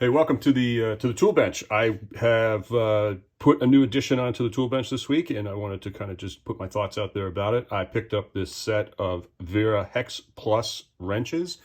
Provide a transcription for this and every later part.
Hey, welcome to the tool bench. I have put a new addition onto the tool bench this week, and I wanted to kind of just put my thoughts out there about it. I picked up this set of Wera Hex Plus wrenches.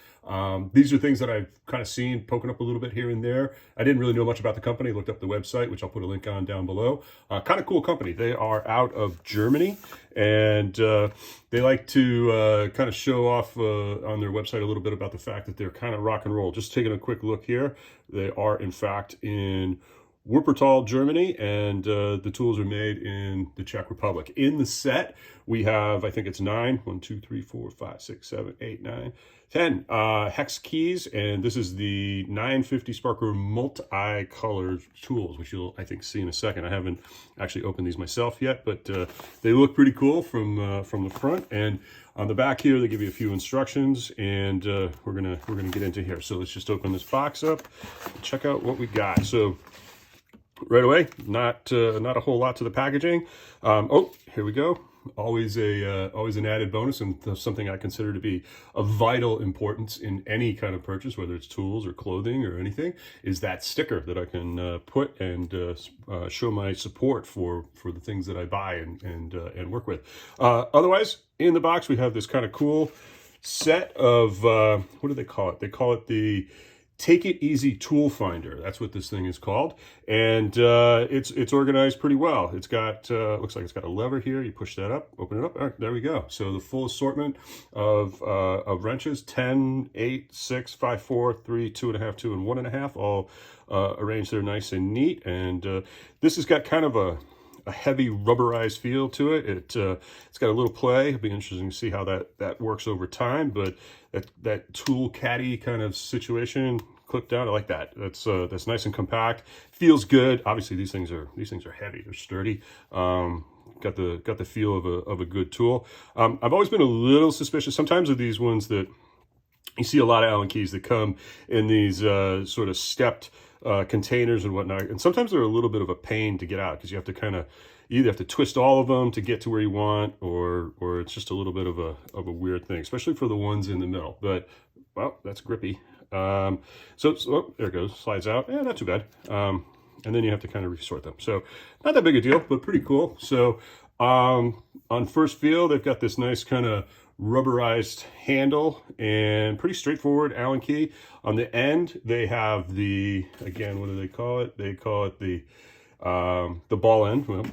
These are things that I've kind of seen poking up a little bit here and there. I didn't really know much about the company. Looked up the website, which I'll put a link on down below. Kind of cool company. They are out of Germany, and they like to kind of show off on their website a little bit about the fact that they're kind of rock and roll. Just taking a quick look here. They are, in fact, in Wuppertal, Germany, and the tools are made in the Czech Republic. In the set, we have, I think it's 9, 1, 2, 3, 4, 5, 6, 7, 8, 9, 10 hex keys, and this is the 950 Sparker multi-color tools, which you'll, I think, see in a second. I haven't actually opened these myself yet, but they look pretty cool from the front, and on the back here, they give you a few instructions, and we're gonna get into here. So let's just open this box up, and check out what we got. So right away, not a whole lot to the packaging. Oh, here we go. Always an added bonus, and something I consider to be of vital importance in any kind of purchase, whether it's tools or clothing or anything, is that sticker that I can put and show my support for the things that I buy and work with. Otherwise, in the box we have this kind of cool set of what do they call it? They call it the Take It Easy Tool Finder. That's what this thing is called, and it's organized pretty well. It's got looks like it's got a lever here. You push that up, open it up. All right, there we go. So the full assortment of wrenches: 10, 8, 6, 5, 4, 3, 2.5, 2, and 1.5, all arranged there nice and neat. And this has got kind of a heavy rubberized feel to it. It's got a little play. It'll be interesting to see how that works over time, but that tool caddy kind of situation, clip down, I like that. That's nice and compact. Feels good. Obviously these things are heavy. They're sturdy. Got the feel of a good tool. I've always been a little suspicious sometimes of these ones that you see a lot of Allen keys that come in these sort of stepped containers and whatnot, and sometimes they're a little bit of a pain to get out because you have to kind of either have to twist all of them to get to where you want, or it's just a little bit of a weird thing, especially for the ones in the middle. But well, that's grippy. So oh, there it goes, slides out. Yeah, not too bad. And then you have to kind of resort them. So not that big a deal, but pretty cool. So on first feel, they've got this nice kind of rubberized handle and pretty straightforward Allen key. On the end, they have the, again, what do they call it? They call it the ball end. Well,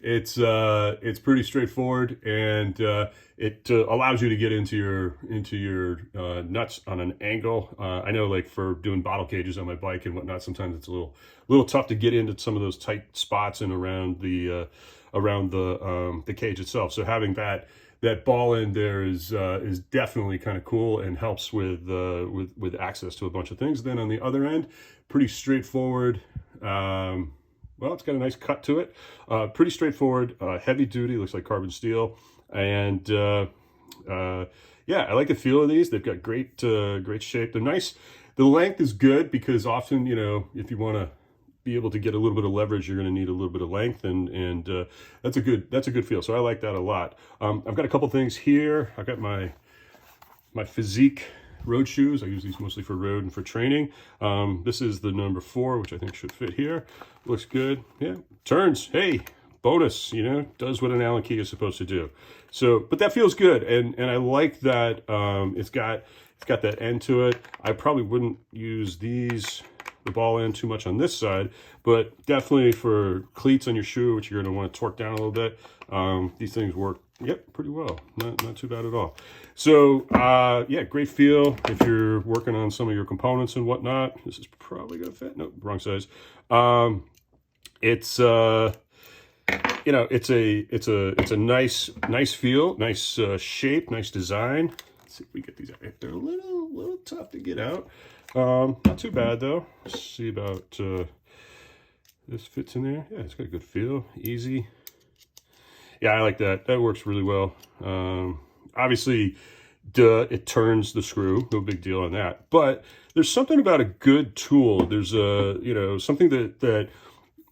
it's pretty straightforward, and it allows you to get into your nuts on an angle. I know, like for doing bottle cages on my bike and whatnot, sometimes it's a little tough to get into some of those tight spots and around the cage itself. So having that ball end there is definitely kind of cool and helps with access to a bunch of things. Then on the other end, pretty straightforward. Well, it's got a nice cut to it. Pretty straightforward, heavy duty, looks like carbon steel. And yeah, I like the feel of these. They've got great shape. They're nice. The length is good because often, you know, if you want to be able to get a little bit of leverage, you're going to need a little bit of length, and that's a good feel. So I like that a lot. I've got a couple things here. I've got my Physique road shoes. I use these mostly for road and for training. This is the number 4, which I think should fit here. Looks good. Yeah, turns. Hey, bonus. You know, does what an Allen key is supposed to do. So, but that feels good, and I like that. It's got that end to it. I probably wouldn't use the ball end too much on this side, but definitely for cleats on your shoe, which you're going to want to torque down a little bit, these things work, yep, pretty well. Not too bad at all. So yeah, great feel if you're working on some of your components and whatnot. This is probably going to fit. No, wrong size. It's you know, it's a nice feel, nice shape, nice design. Let's see if we get these out. They're a little tough to get out. Not too bad though. Let's see about this fits in there. Yeah, it's got a good feel, easy. Yeah, I like that. That works really well. Obviously, it turns the screw. No big deal on that. But there's something about a good tool. There's a, you know, something that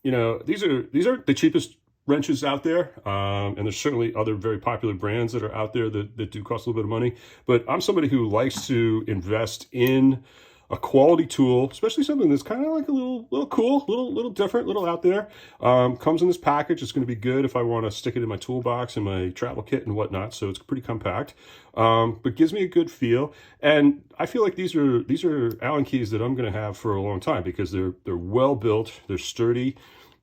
you know, these aren't the cheapest wrenches out there, and there's certainly other very popular brands that are out there that do cost a little bit of money. But I'm somebody who likes to invest in a quality tool, especially something that's kind of like a little cool, little different, little out there. Comes in this package. It's going to be good if I want to stick it in my toolbox and my travel kit and whatnot. So it's pretty compact, but gives me a good feel. And I feel like these are Allen keys that I'm going to have for a long time because they're well built, they're sturdy,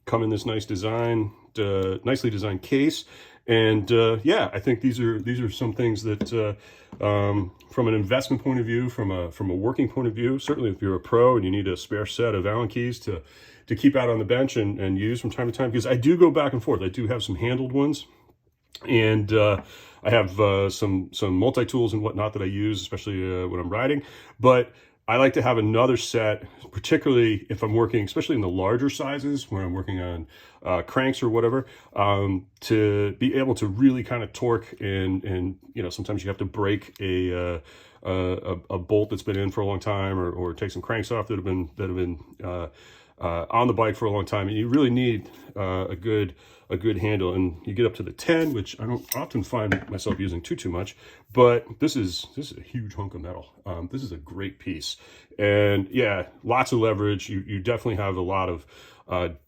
come in this nice design, nicely designed case. And yeah, I think these are some things that from an investment point of view, from a working point of view, certainly if you're a pro and you need a spare set of Allen keys to keep out on the bench and use from time to time, because I do go back and forth. I do have some handled ones, and I have some multi-tools and whatnot that I use, especially when I'm riding. But I like to have another set, particularly if I'm working, especially in the larger sizes, when I'm working on cranks or whatever, to be able to really kind of torque and you know, sometimes you have to break a bolt that's been in for a long time, or take some cranks off that have been on the bike for a long time, and you really need a good handle. And you get up to the 10, which I don't often find myself using too much, but this is a huge hunk of metal. This is a great piece, and yeah, lots of leverage. You definitely have a lot of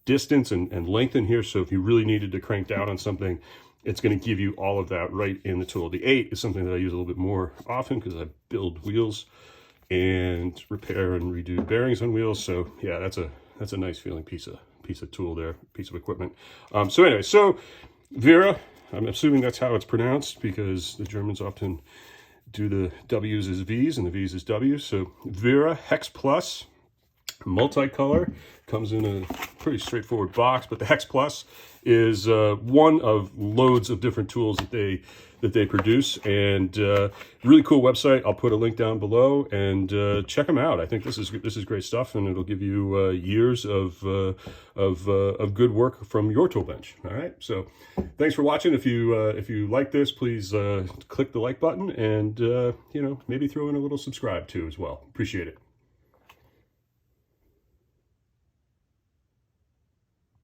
distance and length in here, so if you really needed to crank down on something, it's going to give you all of that right in the tool. The 8 is something that I use a little bit more often because I build wheels and repair and redo bearings on wheels. So yeah, that's a nice feeling piece of tool there, piece of equipment. So anyway, so Wera, I'm assuming that's how it's pronounced because the Germans often do the W's as V's and the V's as W's. So Wera Hex Plus, multicolor, comes in a pretty straightforward box, but the Hex Plus is one of loads of different tools that they produce, and really cool website. I'll put a link down below, and check them out. I think this is great stuff, and it'll give you years of good work from your tool bench. All right, so thanks for watching. If you like this, please click the like button, and you know, maybe throw in a little subscribe too as well. Appreciate it.